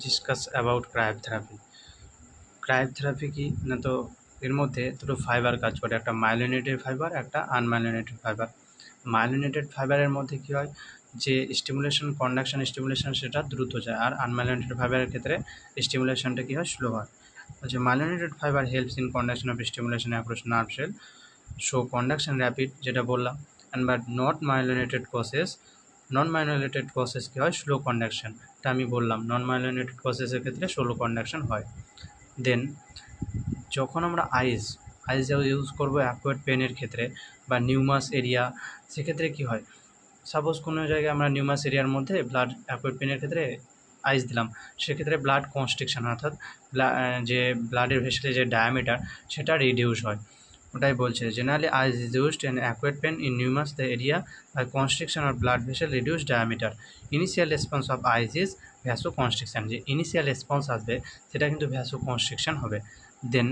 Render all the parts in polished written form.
Discuss about cryotherapy. Cryotherapy কি না, তো এর মধ্যে দুটো ফাইবার কাজ করে, একটা মাইলিনেটেড ফাইবার, একটা আনমাইলিনেটেড ফাইবার। মাইলিনেটেড ফাইবারের মধ্যে কী হয়, যে স্টিমুলেশন, কন্ডাকশন স্টিমুলেশন সেটা দ্রুত যায়, আর আনমাইলিনেটেড ফাইবারের ক্ষেত্রে স্টিমুলেশনটা কী হয়, স্লো হয়। যে myelinated fibre helps in conduction of stimulation across nerve cell, so conduction rapid, যেটা বললাম। And but not myelinated process, non myelinated process কী হয়, স্লো কন্ডাকশন, এটা আমি বললাম। নন মাইলিনেটেড প্রসেসের ক্ষেত্রে স্লো কন্ডাকশন হয়। দেন যখন আমরা আইস ইউজ করবো অ্যাকুয়েট পেনের ক্ষেত্রে বা নিউমাস এরিয়া, সেক্ষেত্রে কী হয়, সাপোজ কোনো জায়গায় আমরা নিউমাস এরিয়ার মধ্যে ব্লাড, অ্যাকুয়েট পেনের ক্ষেত্রে আইস দিলাম, সেক্ষেত্রে ব্লাড কনস্ট্রিকশন, অর্থাৎ যে ব্লাডের ভেসেলের যে ডায়ামিটার সেটা রিডিউস হয়। ওটাই বলছে, generally ice is used in acute pain in numbs the area by constriction of blood vessel reduce diameter. Initial response of ice is vasoconstriction, যে ইনিশিয়াল রেসপন্স আসবে সেটা কিন্তু ভ্যাসো কনস্ট্রিকশন হবে। Then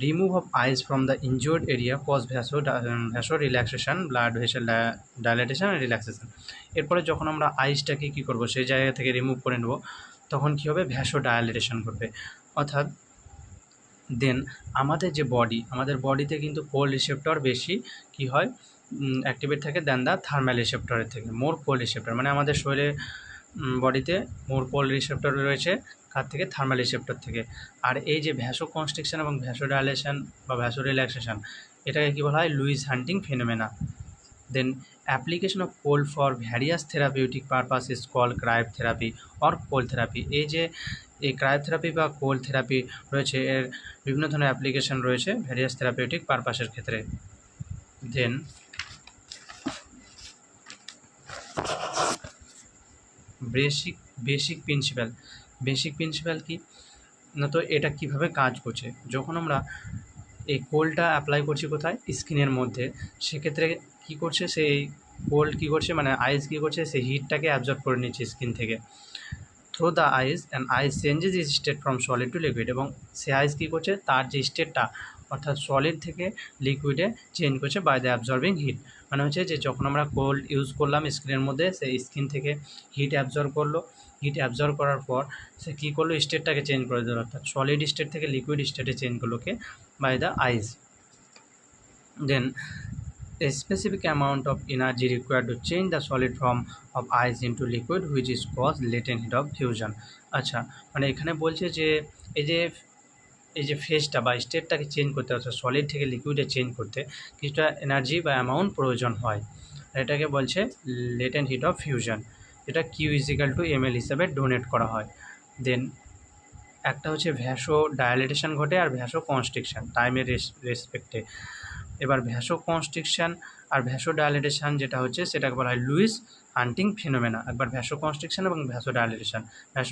remove of ice from the injured area cause vasorelaxation, blood vessel dilatation and relaxation. এরপরে যখন আমরা আইসটাকে কী করবো, সেই জায়গা থেকে রিমুভ করে নেবো, তখন কী হবে, ভ্যাসো ডাইলেটেশন করবে। অর্থাৎ দেন আমাদের যে বডি, আমাদের বডিতে কিন্তু কোল্ড রিসেপ্টর বেশি কী হয়, অ্যাক্টিভেট থাকে দেন দ্য থার্মাল রিসেপ্টরের থেকে। মোর কোল্ড রিসেপ্টর মানে আমাদের শরীরে, বডিতে মোর কোল্ড রিসেপ্টর রয়েছে কার থেকে, থার্মাল রিসেপ্টর থেকে। আর এই যে ভ্যাসো কনস্ট্রিকশন এবং ভ্যাসো ডাইলেশন বা ভ্যাসো রিল্যাক্সেশন, এটাকে কী বলা হয়, Lewis hunting phenomena. Then application of cold for various therapeutic purpose is called cryotherapy or cold therapy. এই যে এই ক্রায়োথেরাপি বা কোল্ড থেরাপি রয়েছে, এর বিভিন্ন ধরনের অ্যাপ্লিকেশন রয়েছে ভ্যারিয়াস থেরাপিউটিক পারপাসের ক্ষেত্রে। দেন বেসিক প্রিন্সিপাল কি না, তো এটা কিভাবে কাজ করছে, যখন আমরা এই কোল্ডটা অ্যাপ্লাই করছি কোথায়, স্কিনের মধ্যে, সেক্ষেত্রে কী করছে, সেই কোল্ড কী করছে, মানে আইস কী করছে, সেই হিটটাকে অ্যাবজর্ব করে নিচ্ছে স্কিন থেকে through the ice, and ice changes is state from solid to liquid. এবং সে আইস কী করছে, তার যে স্টেটটা, অর্থাৎ সলিড থেকে লিকুইডে চেঞ্জ করছে বাই দ্য অ্যাবজর্বিং হিট। মানে হচ্ছে যে যখন আমরা কোল্ড ইউজ করলাম স্কিনের মধ্যে, সেই স্কিন থেকে হিট অ্যাবজর্ব করলো, হিট অ্যাবজর্ব করার পর সে কী করলো, স্টেটটাকে চেঞ্জ করে দিল, অর্থাৎ সলিড স্টেট থেকে লিকুইড স্টেটে চেঞ্জ করলো কে, by the ice. Then a specific amount of energy required to change the solid form of ice into liquid which is called latent heat of fusion। আচ্ছা, মানে এখানে বলছে যে এই যে এই যে ফেজটা বা স্টেটটাকে চেঞ্জ করতে, অর্থাৎ সলিড থেকে লিকুইডে চেঞ্জ করতে কিছুটা এনার্জি বা অ্যামাউন্ট প্রয়োজন হয়, এটাকে বলছে লেটেন্ট হিট অফ ফিউশন, যেটা কিউ ইজিক্যাল টু এমএল হিসাবে ডোনেট করা হয়। দেন একটা হচ্ছে ভ্যাসো ডায়ালেটেশন ঘটে আর ভ্যাসো কনস্ট্রিকশন টাইমের রেসপেক্টে। এবার ভ্যাসো কনস্ট্রিকশন আর ভ্যাসো ডায়ালেটেশন যেটা হচ্ছে, সেটাকে বলা হয় লুইস হান্টিং ফিনোমেনা। একবার ভ্যাসো কনস্ট্রিকশন এবং ভ্যাসো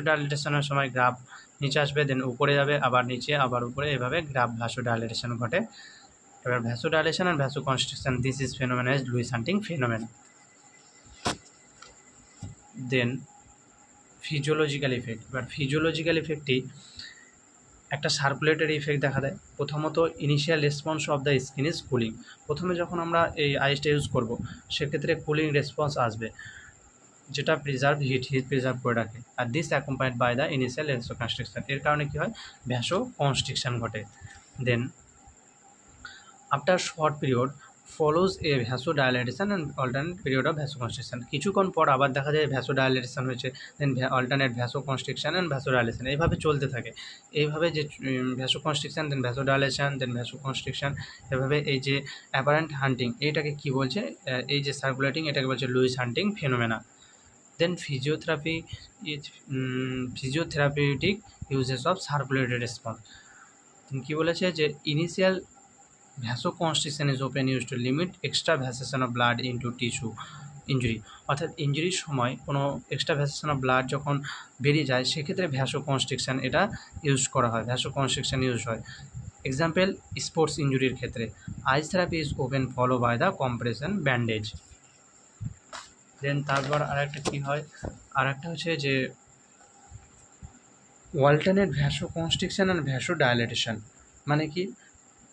ডায়ালেটেশনের সময় গ্রাফ নিচে আসবে, দেন উপরে যাবে, আবার নিচে, আবার উপরে, এভাবে গ্রাফ ভ্যাসো ডায়ালেটেশন ঘটে। এবার ভ্যাসো ডায়ালেশন আর vasoconstriction, this is phenomena is Lewis hunting phenomena. Then physiological effect. এবার ফিজিওলজিক্যাল ইফেক্টটি একটা সার্কুলেটরি ইফেক্ট দেখা দেয়। প্রথমত initial response of the skin is cooling. প্রথমে যখন আমরা এই আইসটা ইউজ করব, সেক্ষেত্রে কুলিং রেসপন্স আসবে, যেটা হিট প্রিজার্ভ করে রাখে। আর this accompanied by the initial vasoconstriction, এর কারণে কী হয়, ভ্যাসো কনস্ট্রিকশন ঘটে। Then after short period follows a vasodilatation and alternate period of vasoconstriction. কিছুক্ষণ পর আবার দেখা যায় ভ্যাসো ডায়ালেটেশন হয়েছে, then alternate vasoconstriction and vasodilation, এইভাবে চলতে থাকে। এইভাবে যে vasoconstriction, then vasodilation, then vasoconstriction, এভাবে এই যে অ্যাপারেন্ট হান্টিং, এইটাকে কী বলছে, এই যে সার্কুলেটিং, এটাকে বলছে Lewis hunting phenomena. Then physiotherapeutic uses of circulatory response. কী বলেছে, যে initial vasoconstriction is often use to limit extravasation of blood into tissue injury. অর্থাৎ ইঞ্জুরির সময় কোনো এক্সট্রা ভ্যাসেশন অফ ব্লাড যখন বেরিয়ে যায়, সেক্ষেত্রে ভ্যাসোকনস্ট্রিকশন এটা ইউজ করা হয়, ভ্যাসোকনস্ট্রিকশন ইউজ হয়। এক্সাম্পল স্পোর্টস ইঞ্জুরির ক্ষেত্রে ice therapy is often follow by the compression bandage. Then তারপর আরেকটা কী হয়, আরেকটা হচ্ছে যে alternate vasoconstriction and vasodilatation. মানে কি,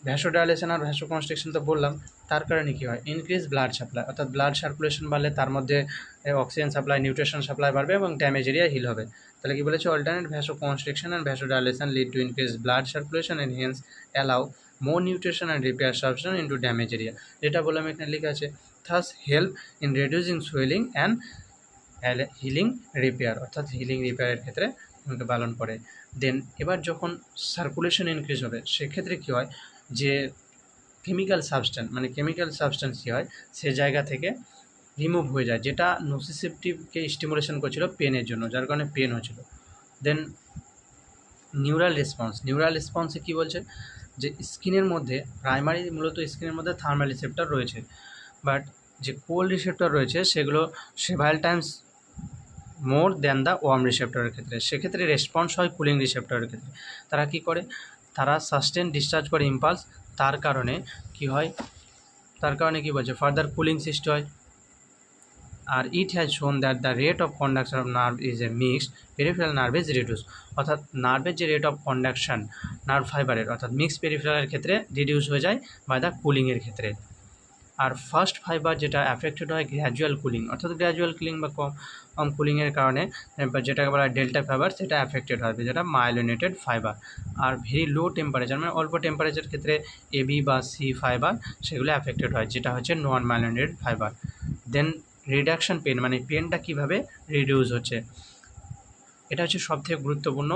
ভ্যাসোডাইলেশন আর ভ্যাসোকনস্ট্রিকশন তো বললাম, তার কারণে কী হয়, ইনক্রিজ ব্লাড সাপ্লাই, অর্থাৎ ব্লাড সার্কুলেশন বাড়লে তার মধ্যে অক্সিজেন সাপ্লাই, নিউট্রিশন সাপ্লাই বাড়বে এবং ড্যামেজ এরিয়া হিল হবে। তাহলে কি বলেছে, alternate vasoconstriction and vasodilation lead to increase blood circulation and hence allow more nutrition and repair substance into damage area. যেটা বললাম এখানে লেখা আছে, thus help in reducing swelling and healing repair, অর্থাৎ হিলিং রিপেয়ারের ক্ষেত্রে ভূমিকা পালন করে। দেন এবার যখন সার্কুলেশন ইনক্রিজ হবে সেক্ষেত্রে কী হয়, যে কেমিক্যাল সাবস্টেন্স কী হয়, সে জায়গা থেকে রিমুভ হয়ে যায়, যেটা নোসিসেপটিভকে স্টিমুলেশন করছিল পেনের জন্য, যার কারণে পেন হচ্ছিল। দেন নিউরাল রেসপন্সে কী বলছে, যে স্কিনের মধ্যে মূলত স্কিনের মধ্যে থার্মাল রিসেপ্টর রয়েছে, বাট যে কোল্ড রিসেপ্টর রয়েছে সেগুলো several times more than the warm রিসেপ্টরের ক্ষেত্রে, সেক্ষেত্রে রেসপন্স হয় কুলিং রিসেপ্টরের ক্ষেত্রে। তারা কী করে, তারা সাস্টেন ডিসচার্জ করে ইম্পালস, তার কারণে কী বলছে, ফার্দার কুলিং সৃষ্টি হয়। আর it has shown that the rate of conduction of nerve is a mixed, peripheral nerve is reduce, অর্থাৎ নার্ভের যে রেট অফ কন্ডাকশন নার্ভ ফাইবারের, অর্থাৎ মিক্সড পেরিফেরালের ক্ষেত্রে রিডিউস হয়ে যায় বাই দ্য কুলিংয়ের ক্ষেত্রে। আর ফার্স্ট ফাইবার যেটা অ্যাফেক্টেড হয় গ্র্যাজুয়াল কুলিং, অর্থাৎ গ্র্যাজুয়াল কুলিং বা কম কুলিংয়ের কারণে যেটাকে বলা হয় ডেল্টা ফাইবার, সেটা অ্যাফেক্টেড হবে, যেটা myelinated fibre. Are very low temperature, মানে অল্প টেম্পারেচার ক্ষেত্রে এবি বা সি ফাইবার, সেগুলো অ্যাফেক্টেড হয়, যেটা হচ্ছে নন মাইলিনেটেড ফাইবার। দেন রিডাকশন পেন, মানে পেনটা কীভাবে রিডিউস হচ্ছে, এটা হচ্ছে সবথেকে গুরুত্বপূর্ণ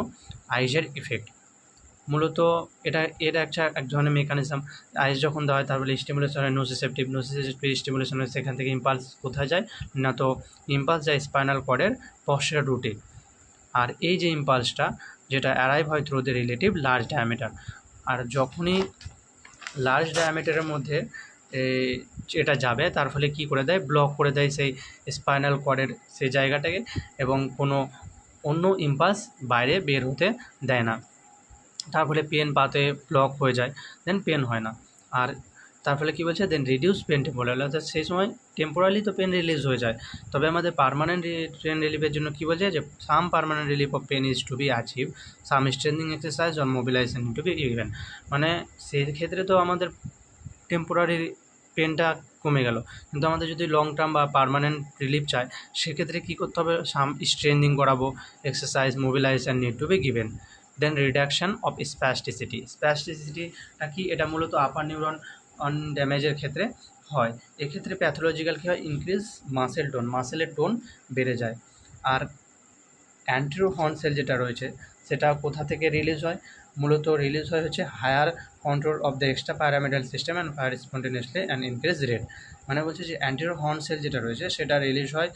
আইজের ইফেক্ট। মূলত এটা এক ধরনের মেকানিজম। আইস যখন দেওয়া হয় তারপরে স্টিমুলেশন হয় নোসিসেপটিভ স্টিমুলেশন হয়, সেখান থেকে ইম্পালস কোথায় যায় না, তো ইম্পালস যায় স্পাইনাল কর্ডের পশ্চার রুটে। আর এই যে ইম্পালসটা যেটা অ্যারাইভ হয় through the relative large diameter, আর যখনই লার্জ ডায়ামিটারের মধ্যে এটা যাবে তার ফলে কী করে দেয়, ব্লক করে দেয় সেই স্পাইনাল কর্ডের সেই জায়গাটাকে, এবং কোনো অন্য ইম্পালস বাইরে বের হতে দেয় না, তার ফলে পেন পাতে ব্লক হয়ে যায়, দেন পেন হয় না। আর তার ফলে কী বলছে, দেন রিডিউস পেন টেম্পোরালি, অর্থাৎ সেই সময় টেম্পোরালি তো পেন রিলিজ হয়ে যায়, তবে আমাদের পার্মানেন্ট পেন রিলিফের জন্য কী বলছে, যে some permanent relief of pain is to be achieve, some strengthening exercise or mobilisation to be even, মানে সেই ক্ষেত্রে তো আমাদের টেম্পোরারি পেনটা কমে গেল, কিন্তু আমাদের যদি লং টার্ম বা পার্মানেন্ট রিলিফ চাই সেক্ষেত্রে কী করতে হবে, সাম স্ট্রেন্থিং করাবো, exercise mobilisation need to be given. Then reduction of স্প্যাস্টিসিটিটা কি, এটা মূলত আপার নিউরন ড্যামেজের ক্ষেত্রে হয়। এক্ষেত্রে প্যাথোলজিক্যাল কী হয়, ইনক্রিজ মাসেলের টোন বেড়ে যায়। আর অ্যান্টেরো হর্ন সেল যেটা রয়েছে সেটা কোথা থেকে রিলিজ হয়, মূলত রিলিজ হয় হচ্ছে higher control of the extrapyramidal system and fire spontaneously and increase rate, মানে বলছে যে অ্যান্টেরো হর্ন সেল যেটা রয়েছে সেটা রিলিজ হয়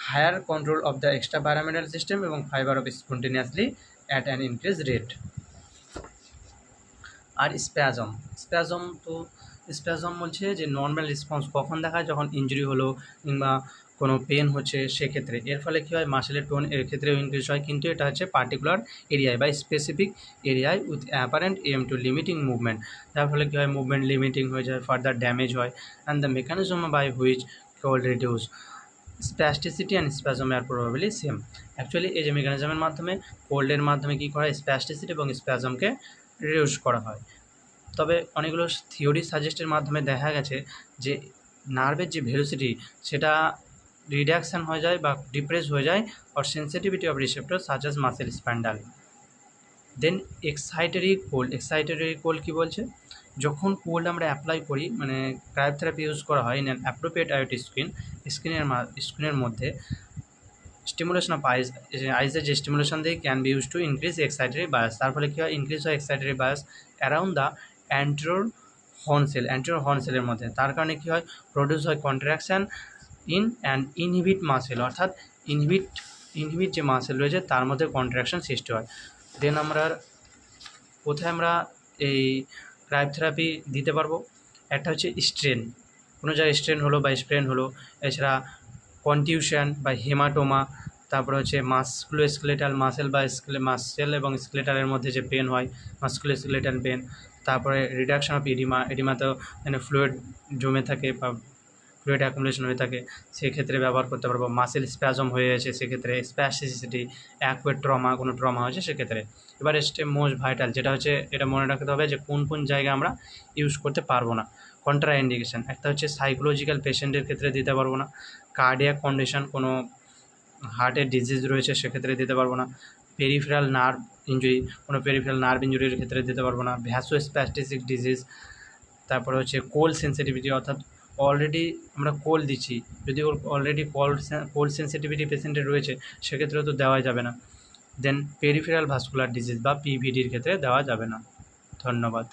higher control of the extrapyramidal system এবং fibre of spontaneously at an increase rate. আর spasm বলছে যে নর্মাল রেসপন্স কখন দেখায়, যখন ইনজুরি হলো কিংবা কোনো পেন হচ্ছে সেক্ষেত্রে, এর ফলে কী হয়, মাসেলের টোন এর ক্ষেত্রেও ইনক্রিজ হয়, কিন্তু এটা হচ্ছে পার্টিকুলার এরিয়ায় বা স্পেসিফিক এরিয়ায় with apparent aim to limiting movement, যার ফলে কী হয়, মুভমেন্ট লিমিটিং হয়ে যায়, ফার্দার ড্যামেজ হয়। And the mechanism by which cold reduce spasticity and spasm are probably same. Actually এই যে মেকানিজমের মাধ্যমে কোল্ডের মাধ্যমে কী করা হয়, স্প্যাস্টিসিটি এবং স্প্যাজমকে রিডিউস করা হয়। তবে অনেকগুলো থিওরি সাজেস্টের মাধ্যমে দেখা গেছে যে নার্ভের যে ভেলোসিটি সেটা রিডাকশান হয়ে যায় বা ডিপ্রেস হয়ে যায় or sensitivity of receptor such as muscle spindle. Then excitatory cold কী বলছে, যখন কোল্ড আমরা অ্যাপ্লাই করি, মানে ক্রায়োথেরাপি ইউজ করা হয় ইন অ্যান অ্যাপ্রোপ্রিয়েট আইওটি স্ক্রিনের মধ্যে স্টিমুলেশন অফ আইসের যে স্টিমুলেশন দিয়ে can be use to increase excitatory bias, তার ফলে কী হয়, ইনক্রিজ হয় excitatory bias around the anterior horn সেলের মধ্যে, তার কারণে কী হয়, প্রডিউস হয় contraction in and inhibit muscle, অর্থাৎ ইনহিবিট যে মাসেল রয়েছে তার মধ্যে কন্ট্রাকশান সৃষ্টি হয়। দেন কোথায় আমরা এই ক্রায়োথেরাপি দিতে পারবো, একটা হচ্ছে স্ট্রেন, কোনো জায়গায় স্ট্রেন হলো বা স্প্রেন হলো, এছাড়া কনটিউশন বা হেমাটোমা, তারপরে হচ্ছে মাসকুলোস্কেলেটাল মাসেল বা মাসেল এবং স্কেলেটালের মধ্যে যে পেন হয়, মাসকুলোস্কেলেটাল পেন, তারপরে রিডাকশন অফ এডিমাতেও মানে ফ্লুইড জমে থাকে বা ফ্লুইড অ্যাকুমুলেশন হয়ে থাকে সেক্ষেত্রে ব্যবহার করতে পারবো। মাসেল স্প্যাজম হয়ে আছে সেক্ষেত্রে, স্প্যাস্টিসিটি, অ্যাকুয়েট ট্রমা, কোনো ট্রমা হয়েছে সেক্ষেত্রে। এবার এসছে মোস্ট ভাইটাল, যেটা হচ্ছে এটা মনে রাখতে হবে যে কোন কোন জায়গায় আমরা ইউজ করতে পারবো না। কন্ট্রা ইন্ডিকেশন, একটা হচ্ছে সাইকোলজিক্যাল পেশেন্টের ক্ষেত্রে দিতে পারবো না, কার্ডিয়াক কন্ডিশন, কোনো হার্টের ডিজিজ রয়েছে সেক্ষেত্রে দিতে পারবো না, পেরিফেরাল নার্ভ ইঞ্জুরি, কোনো পেরিফেরাল নার্ভ ইঞ্জুরির ক্ষেত্রে দিতে পারবো না, ভ্যাসোস্প্যাস্টিক ডিজিজ, তারপরে হচ্ছে কোল্ড সেন্সিটিভিটি, অর্থাৎ অলরেডি আমরা কোল্ড দিচ্ছি, যদি ওর অলরেডি কোল্ড সেন্সিটিভিটি পেশেন্টের রয়েছে সেক্ষেত্রেও তো দেওয়া যাবে না। দেন পেরিফেরাল ভাস্কুলার ডিজিজ বা পিভিডির ক্ষেত্রে দেওয়া যাবে না। ধন্যবাদ।